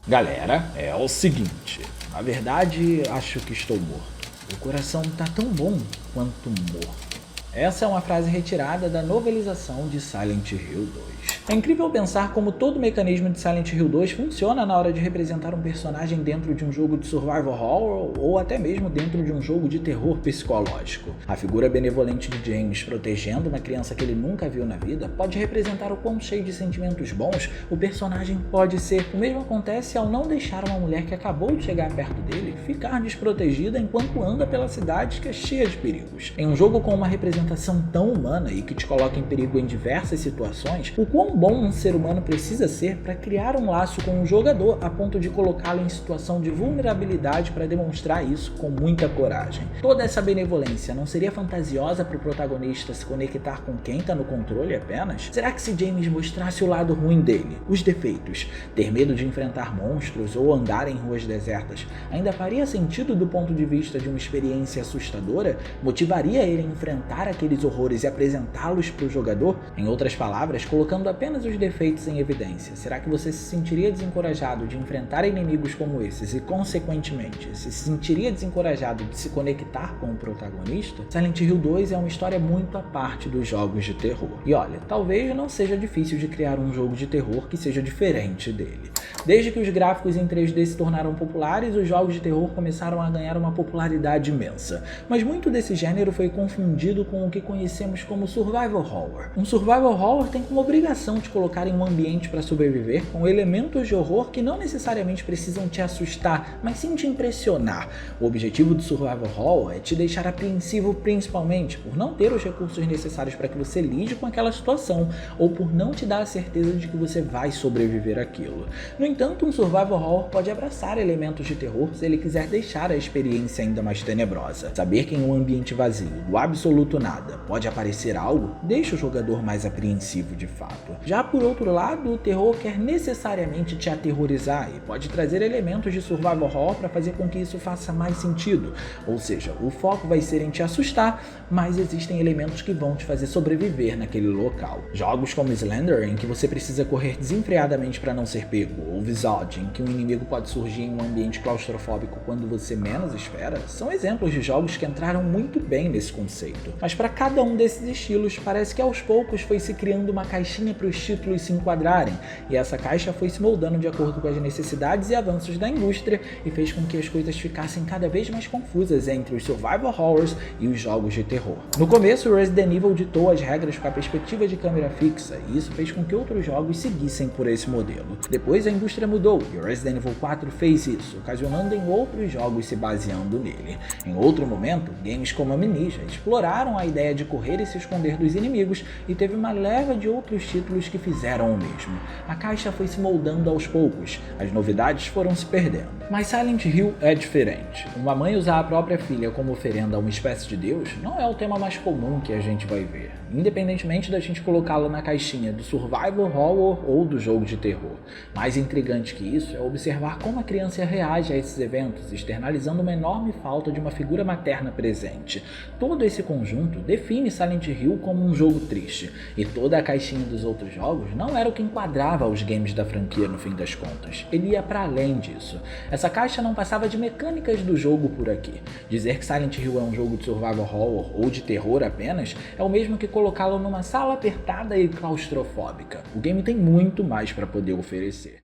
Galera, é o seguinte, na verdade acho que estou morto. O coração tá tão bom quanto morto. Essa é uma frase retirada da novelização de Silent Hill 2. É incrível pensar como todo o mecanismo de Silent Hill 2 funciona na hora de representar um personagem dentro de um jogo de survival horror ou até mesmo dentro de um jogo de terror psicológico. A figura benevolente de James protegendo uma criança que ele nunca viu na vida pode representar o quão cheio de sentimentos bons o personagem pode ser. O mesmo acontece ao não deixar uma mulher que acabou de chegar perto dele ficar desprotegida enquanto anda pela cidade que é cheia de perigos. Em um jogo com uma representação tão humana e que te coloca em perigo em diversas situações, o quão bom um ser humano precisa ser para criar um laço com um jogador a ponto de colocá-lo em situação de vulnerabilidade para demonstrar isso com muita coragem. Toda essa benevolência não seria fantasiosa para o protagonista se conectar com quem está no controle apenas? Será que se James mostrasse o lado ruim dele, os defeitos, ter medo de enfrentar monstros ou andar em ruas desertas, ainda faria sentido do ponto de vista de uma experiência assustadora? Motivaria ele a enfrentar aqueles horrores e apresentá-los para o jogador? Em outras palavras, colocando apenas os defeitos em evidência, será que você se sentiria desencorajado de enfrentar inimigos como esses e, consequentemente, se sentiria desencorajado de se conectar com o protagonista? Silent Hill 2 é uma história muito à parte dos jogos de terror. E olha, talvez não seja difícil de criar um jogo de terror que seja diferente dele. Desde que os gráficos em 3D se tornaram populares, os jogos de terror começaram a ganhar uma popularidade imensa. Mas muito desse gênero foi confundido com o que conhecemos como survival horror. Um survival horror tem como obrigação te colocar em um ambiente para sobreviver com elementos de horror que não necessariamente precisam te assustar, mas sim te impressionar. O objetivo do survival horror é te deixar apreensivo, principalmente por não ter os recursos necessários para que você lide com aquela situação ou por não te dar a certeza de que você vai sobreviver àquilo. No entanto, um survival horror pode abraçar elementos de terror se ele quiser deixar a experiência ainda mais tenebrosa. Saber que em um ambiente vazio, do absoluto nada, pode aparecer algo, deixa o jogador mais apreensivo de fato. Já por outro lado, o terror quer necessariamente te aterrorizar e pode trazer elementos de survival horror para fazer com que isso faça mais sentido. Ou seja, o foco vai ser em te assustar, mas existem elementos que vão te fazer sobreviver naquele local. Jogos como Slender, em que você precisa correr desenfreadamente para não ser pego, ou Visage, em que um inimigo pode surgir em um ambiente claustrofóbico quando você menos espera, são exemplos de jogos que entraram muito bem nesse conceito. Mas para cada um desses estilos, parece que aos poucos foi se criando uma caixinha para os títulos se enquadrarem, e essa caixa foi se moldando de acordo com as necessidades e avanços da indústria e fez com que as coisas ficassem cada vez mais confusas entre os survival horrors e os jogos de terror. No começo, Resident Evil ditou as regras com a perspectiva de câmera fixa, e isso fez com que outros jogos seguissem por esse modelo. Depois a indústria mudou e o Resident Evil 4 fez isso, ocasionando em outros jogos se baseando nele. Em outro momento, games como Amnesia exploraram a ideia de correr e se esconder dos inimigos e teve uma leva de outros títulos que fizeram o mesmo. A caixa foi se moldando aos poucos, as novidades foram se perdendo. Mas Silent Hill é diferente. Uma mãe usar a própria filha como oferenda a uma espécie de deus não é o tema mais comum que a gente vai ver, independentemente da gente colocá-lo na caixinha do survival horror ou do jogo de terror. Mais intrigante que isso é observar como a criança reage a esses eventos, externalizando uma enorme falta de uma figura materna presente. Todo esse conjunto define Silent Hill como um jogo triste, e toda a caixinha dos outros jogos não era o que enquadrava os games da franquia no fim das contas. Ele ia para além disso. Essa caixa não passava de mecânicas do jogo por aqui. Dizer que Silent Hill é um jogo de survival horror ou de terror apenas é o mesmo que colocá-lo numa sala apertada e claustrofóbica. O game tem muito mais para poder oferecer.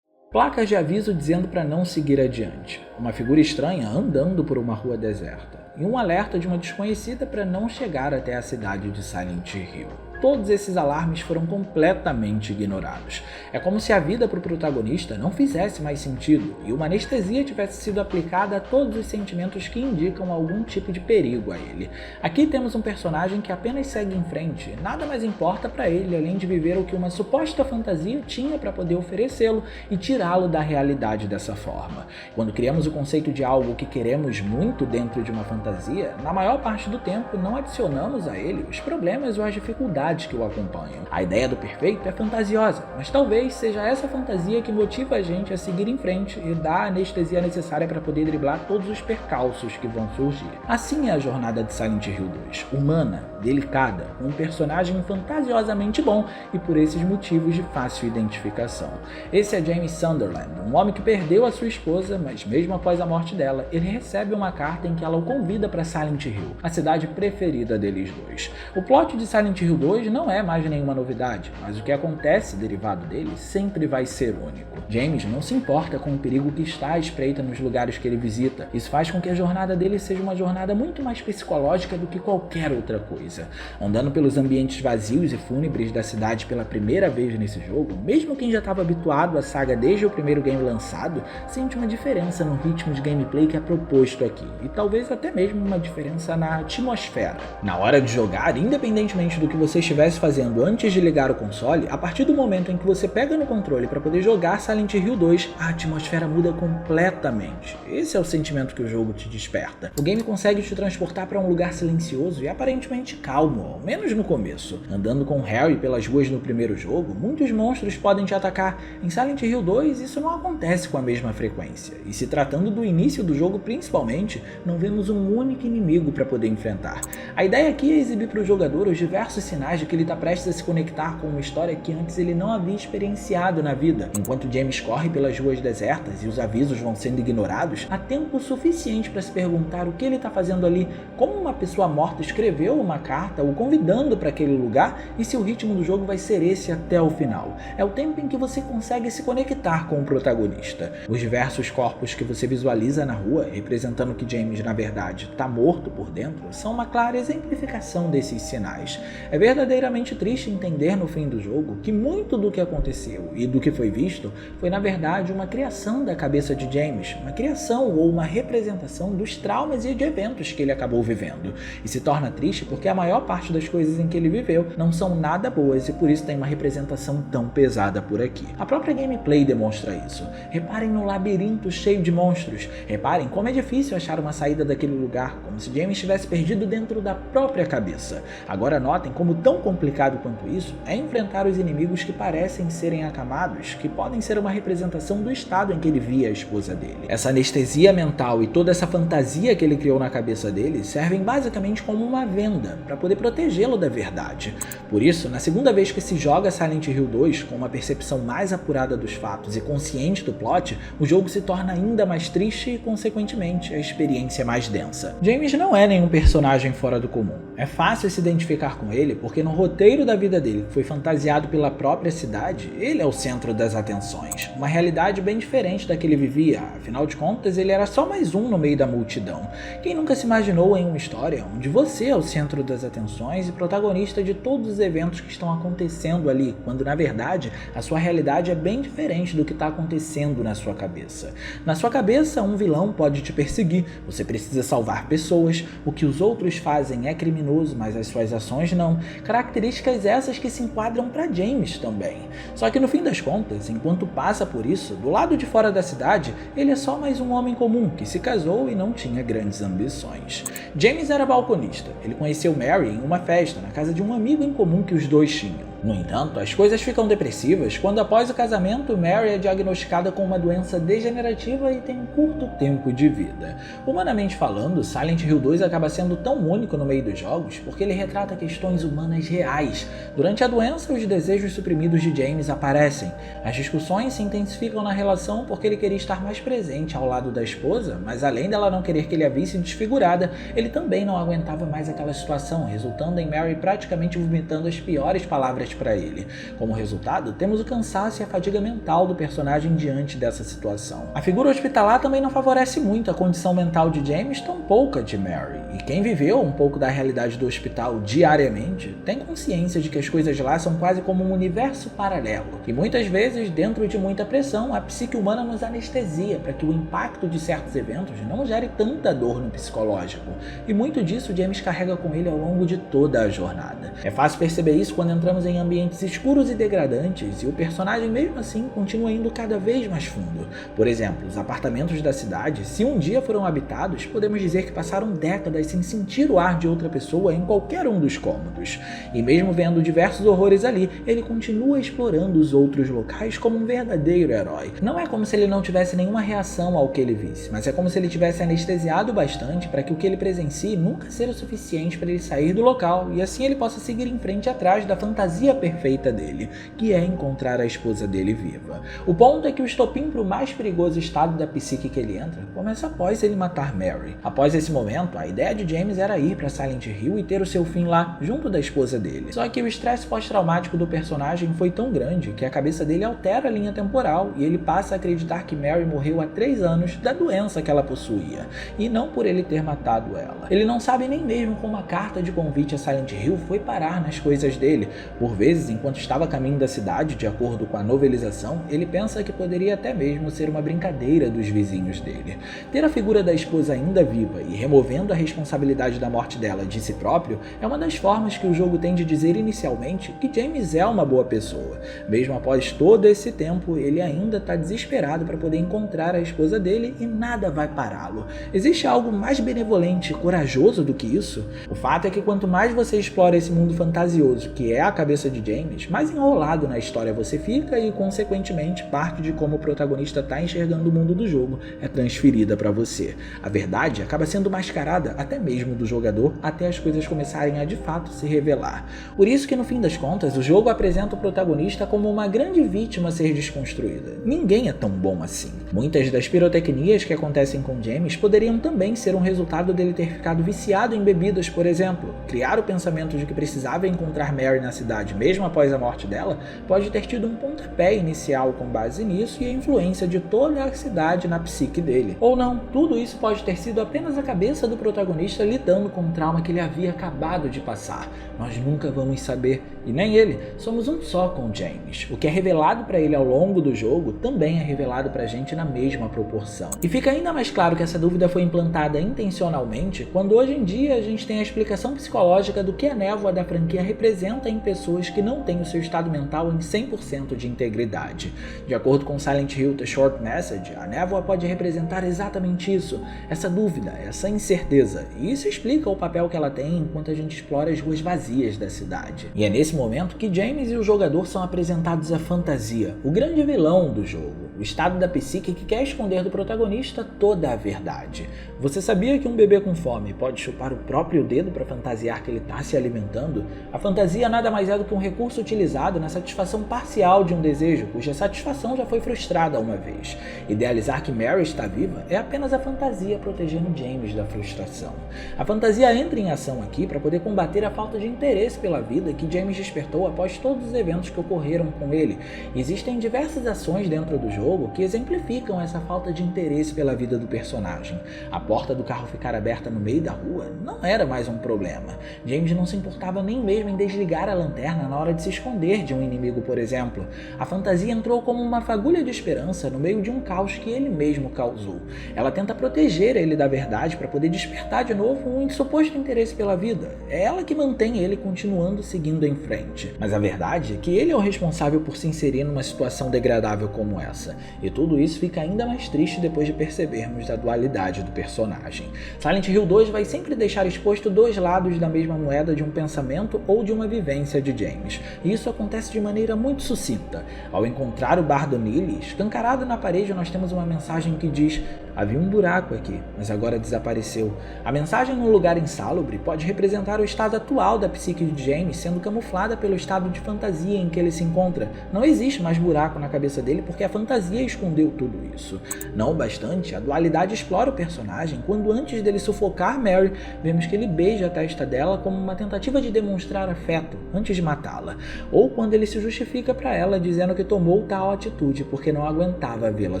Placas de aviso dizendo para não seguir adiante, uma figura estranha andando por uma rua deserta, e um alerta de uma desconhecida para não chegar até a cidade de Silent Hill. Todos esses alarmes foram completamente ignorados. É como se a vida para o protagonista não fizesse mais sentido e uma anestesia tivesse sido aplicada a todos os sentimentos que indicam algum tipo de perigo a ele. Aqui temos um personagem que apenas segue em frente, nada mais importa para ele além de viver o que uma suposta fantasia tinha para poder oferecê-lo e tirá-lo da realidade dessa forma. Quando criamos o conceito de algo que queremos muito dentro de uma fantasia, na maior parte do tempo não adicionamos a ele os problemas ou as dificuldades dificuldades que o acompanham. A ideia do perfeito é fantasiosa, mas talvez seja essa fantasia que motiva a gente a seguir em frente e dá a anestesia necessária para poder driblar todos os percalços que vão surgir. Assim é a jornada de Silent Hill 2, humana, delicada, um personagem fantasiosamente bom e por esses motivos de fácil identificação. Esse é James Sunderland, um homem que perdeu a sua esposa, mas mesmo após a morte dela, ele recebe uma carta em que ela o convida para Silent Hill, a cidade preferida deles dois. O plot de Silent Hill 2 não é mais nenhuma novidade, mas o que acontece derivado dele sempre vai ser único. James não se importa com o perigo que está à espreita nos lugares que ele visita. Isso faz com que a jornada dele seja uma jornada muito mais psicológica do que qualquer outra coisa. Andando pelos ambientes vazios e fúnebres da cidade pela primeira vez nesse jogo, mesmo quem já estava habituado à saga desde o primeiro game lançado, sente uma diferença no ritmo de gameplay que é proposto aqui, e talvez até mesmo uma diferença na atmosfera. Na hora de jogar, independentemente do que você estivesse fazendo antes de ligar o console, a partir do momento em que você pega no controle para poder jogar Silent Hill 2, a atmosfera muda completamente. Esse é o sentimento que o jogo te desperta. O game consegue te transportar para um lugar silencioso e aparentemente calmo, ao menos no começo. Andando com Harry pelas ruas no primeiro jogo, muitos monstros podem te atacar. Em Silent Hill 2, isso não acontece com a mesma frequência. E se tratando do início do jogo principalmente, não vemos um único inimigo para poder enfrentar. A ideia aqui é exibir para o jogador os diversos sinais de que ele está prestes a se conectar com uma história que antes ele não havia experienciado na vida. Enquanto James corre pelas ruas desertas e os avisos vão sendo ignorados, há tempo suficiente para se perguntar o que ele está fazendo ali, como uma pessoa morta escreveu uma carta o convidando para aquele lugar e se o ritmo do jogo vai ser esse até o final. É o tempo em que você consegue se conectar com o protagonista. Os diversos corpos que você visualiza na rua, representando que James na verdade está morto por dentro, são uma clara exemplificação desses sinais. É verdadeiramente triste entender no fim do jogo que muito do que aconteceu e do que foi visto foi na verdade uma criação da cabeça de James, uma criação ou uma representação dos traumas e de eventos que ele acabou vivendo. E se torna triste porque a maior parte das coisas em que ele viveu não são nada boas e por isso tem uma representação tão pesada por aqui. A própria gameplay demonstra isso. Reparem no labirinto cheio de monstros. Reparem como é difícil achar uma saída daquele lugar, como se James estivesse perdido dentro da própria cabeça. Agora notem como tão complicado quanto isso é enfrentar os inimigos que parecem serem acamados, que podem ser uma representação do estado em que ele via a esposa dele. Essa anestesia mental e toda essa fantasia que ele criou na cabeça dele servem basicamente como uma venda para poder protegê-lo da verdade. Por isso, na segunda vez que se joga Silent Hill 2 com uma percepção mais apurada dos fatos e consciente do plot, o jogo se torna ainda mais triste e, consequentemente, a experiência é mais densa. James não é nenhum personagem fora do comum. É fácil se identificar com ele porque no roteiro da vida dele, que foi fantasiado pela própria cidade, ele é o centro das atenções. Uma realidade bem diferente da que ele vivia, afinal de contas ele era só mais um no meio da multidão. Quem nunca se imaginou em uma história onde você é o centro das atenções e protagonista de todos os eventos que estão acontecendo ali, quando na verdade a sua realidade é bem diferente do que está acontecendo na sua cabeça. Na sua cabeça, um vilão pode te perseguir, você precisa salvar pessoas, o que os outros fazem é criminoso, mas as suas ações não. Características essas que se enquadram para James também. Só que no fim das contas, enquanto passa por isso, do lado de fora da cidade, ele é só mais um homem comum que se casou e não tinha grandes ambições. James era balconista. Ele conheceu Mary em uma festa, na casa de um amigo em comum que os dois tinham. No entanto, as coisas ficam depressivas quando após o casamento, Mary é diagnosticada com uma doença degenerativa e tem um curto tempo de vida. Humanamente falando, Silent Hill 2 acaba sendo tão único no meio dos jogos porque ele retrata questões humanas reais. Durante a doença, os desejos suprimidos de James aparecem. As discussões se intensificam na relação porque ele queria estar mais presente ao lado da esposa, mas além dela não querer que ele a visse desfigurada, ele também não aguentava mais aquela situação, resultando em Mary praticamente vomitando as piores palavras para ele. Como resultado, temos o cansaço e a fadiga mental do personagem diante dessa situação. A figura hospitalar também não favorece muito a condição mental de James, tão pouca de Mary. E quem viveu um pouco da realidade do hospital diariamente tem consciência de que as coisas lá são quase como um universo paralelo. E muitas vezes, dentro de muita pressão, a psique humana nos anestesia para que o impacto de certos eventos não gere tanta dor no psicológico. E muito disso James carrega com ele ao longo de toda a jornada. É fácil perceber isso quando entramos em ambientes escuros e degradantes, e o personagem mesmo assim continua indo cada vez mais fundo. Por exemplo, os apartamentos da cidade, se um dia foram habitados, podemos dizer que passaram décadas sem sentir o ar de outra pessoa em qualquer um dos cômodos. E mesmo vendo diversos horrores ali, ele continua explorando os outros locais como um verdadeiro herói. Não é como se ele não tivesse nenhuma reação ao que ele visse, mas é como se ele tivesse anestesiado bastante para que o que ele presencie nunca seja o suficiente para ele sair do local e assim ele possa seguir em frente atrás da fantasia perfeita dele, que é encontrar a esposa dele viva. O ponto é que o estopim para o mais perigoso estado da psique que ele entra começa após ele matar Mary. Após esse momento, a ideia de James era ir para Silent Hill e ter o seu fim lá, junto da esposa dele. Só que o estresse pós-traumático do personagem foi tão grande que a cabeça dele altera a linha temporal e ele passa a acreditar que Mary morreu há 3 anos da doença que ela possuía, e não por ele ter matado ela. Ele não sabe nem mesmo como a carta de convite a Silent Hill foi parar nas coisas dele. Por vezes, enquanto estava a caminho da cidade, de acordo com a novelização, ele pensa que poderia até mesmo ser uma brincadeira dos vizinhos dele. Ter a figura da esposa ainda viva e removendo a responsabilidade da morte dela de si próprio é uma das formas que o jogo tem de dizer inicialmente que James é uma boa pessoa. Mesmo após todo esse tempo, ele ainda está desesperado para poder encontrar a esposa dele e nada vai pará-lo. Existe algo mais benevolente e corajoso do que isso? O fato é que quanto mais você explora esse mundo fantasioso que é a cabeça de James, mais enrolado na história você fica e, consequentemente, parte de como o protagonista está enxergando o mundo do jogo é transferida para você. A verdade acaba sendo mascarada até mesmo do jogador até as coisas começarem a de fato se revelar. Por isso que no fim das contas o jogo apresenta o protagonista como uma grande vítima a ser desconstruída. Ninguém é tão bom assim. Muitas das pirotecnias que acontecem com James poderiam também ser um resultado dele ter ficado viciado em bebidas, por exemplo. Criar o pensamento de que precisava encontrar Mary na cidade mesmo após a morte dela pode ter tido um pontapé inicial com base nisso e a influência de toda a cidade na psique dele. Ou não, tudo isso pode ter sido apenas a cabeça do protagonista lidando com o trauma que ele havia acabado de passar. Nós nunca vamos saber, e nem ele. Somos um só com James. O que é revelado para ele ao longo do jogo também é revelado pra gente na mesma proporção. E fica ainda mais claro que essa dúvida foi implantada intencionalmente quando hoje em dia a gente tem a explicação psicológica do que a névoa da franquia representa em pessoas que não têm o seu estado mental em 100% de integridade. De acordo com Silent Hill The Short Message, a névoa pode representar exatamente isso, essa dúvida, essa incerteza, e isso explica o papel que ela tem enquanto a gente explora as ruas vazias da cidade. E é nesse momento que James e o jogador são apresentados à fantasia, o grande vilão do jogo, o estado da psique que quer esconder do protagonista toda a verdade. Você sabia que um bebê com fome pode chupar o próprio dedo para fantasiar que ele está se alimentando? A fantasia nada mais é do que um recurso utilizado na satisfação parcial de um desejo, cuja satisfação já foi frustrada uma vez. Idealizar que Mary está viva é apenas a fantasia protegendo James da frustração. A fantasia entra em ação aqui para poder combater a falta de interesse pela vida que James despertou após todos os eventos que ocorreram com ele. Existem diversas ações dentro do jogo que exemplificam essa falta de interesse pela vida do personagem. A porta do carro ficar aberta no meio da rua não era mais um problema. James não se importava nem mesmo em desligar a lanterna na hora de se esconder de um inimigo, por exemplo. A fantasia entrou como uma fagulha de esperança no meio de um caos que ele mesmo causou. Ela tenta proteger ele da verdade para poder despertar de novo um suposto interesse pela vida. É ela que mantém ele continuando seguindo em frente. Mas a verdade é que ele é o responsável por se inserir numa situação degradável como essa. E tudo isso fica ainda mais triste depois de percebermos a dualidade do personagem. Silent Hill 2 vai sempre deixar exposto dois lados da mesma moeda de um pensamento ou de uma vivência de James. E isso acontece de maneira muito sucinta. Ao encontrar o Bardo Neely, escancarado na parede nós temos uma mensagem que diz: havia um buraco aqui, mas agora desapareceu. A mensagem num lugar insalubre pode representar o estado atual da psique de James sendo camuflada pelo estado de fantasia em que ele se encontra. Não existe mais buraco na cabeça dele porque a fantasia escondeu tudo isso. Não obstante, a dualidade explora o personagem quando antes dele sufocar Mary, vemos que ele beija a testa dela como uma tentativa de demonstrar afeto antes de matá-la. Ou quando ele se justifica para ela dizendo que tomou tal atitude porque não aguentava vê-la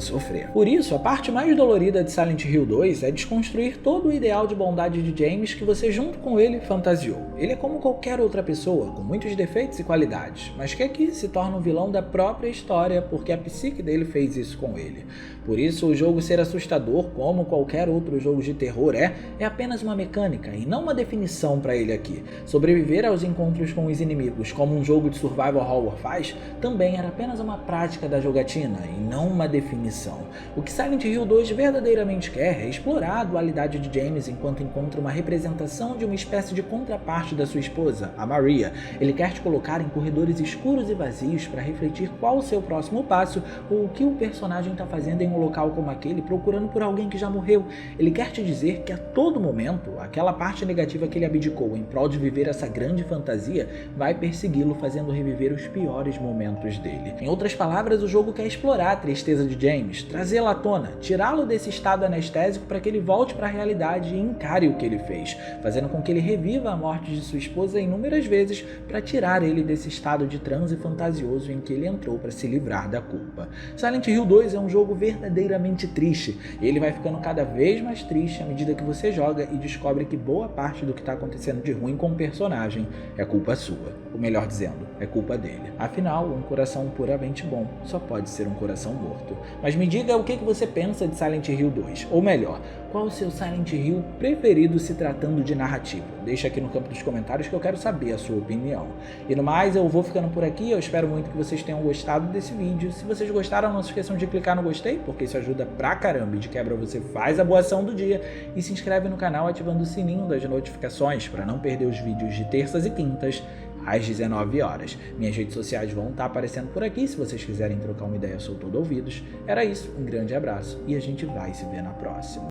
sofrer. Por isso, a parte mais dolorida de Silent Hill 2 é desconstruir todo o ideal de bondade de James que você junto com ele fantasiou. Ele é como qualquer outra pessoa, com muitos defeitos e qualidades, mas que aqui se torna um vilão da própria história porque a psique dele fez isso com ele. Por isso, o jogo ser assustador, como qualquer outro jogo de terror é apenas uma mecânica e não uma definição para ele aqui. Sobreviver aos encontros com os inimigos, como um jogo de survival horror faz, também era apenas uma prática da jogatina e não uma definição. O que Silent Hill 2 verdadeiramente quer é explorar a dualidade de James enquanto encontra uma representação de uma espécie de contraparte da sua esposa, a Maria. Ele quer te colocar em corredores escuros e vazios para refletir qual o seu próximo passo ou o que o personagem está fazendo em um local como aquele, procurando por alguém que já morreu. Ele quer te dizer que a todo momento, aquela parte negativa que ele abdicou em prol de viver essa grande fantasia vai persegui-lo, fazendo reviver os piores momentos dele. Em outras palavras, o jogo quer explorar a tristeza de James, trazê-la à tona, tirá-lo desse estado anestésico para que ele volte para a realidade e encare o que ele fez, fazendo com que ele reviva a morte de sua esposa inúmeras vezes para tirar ele desse estado de transe fantasioso em que ele entrou para se livrar da culpa. Silent Hill 2 é um jogo verdadeiramente triste, e ele vai ficando cada vez mais triste à medida que você joga e descobre que boa parte do que está acontecendo de ruim com o personagem é culpa sua. Ou melhor dizendo, é culpa dele. Afinal, um coração puramente bom só pode ser um coração morto. Mas me diga o que você pensa de Silent Hill 2, ou melhor, qual o seu Silent Hill preferido se tratando de narrativa? Deixa aqui no campo dos comentários que eu quero saber a sua opinião. E no mais, eu vou ficando por aqui, eu espero muito que vocês tenham gostado desse vídeo. Se vocês gostaram, não se esqueçam de clicar no gostei, porque isso ajuda pra caramba e de quebra você faz a boa ação do dia e se inscreve no canal ativando o sininho das notificações para não perder os vídeos de terças e quintas às 19 horas. Minhas redes sociais vão estar aparecendo por aqui, se vocês quiserem trocar uma ideia, eu sou todo ouvidos. Era isso, um grande abraço e a gente vai se ver na próxima.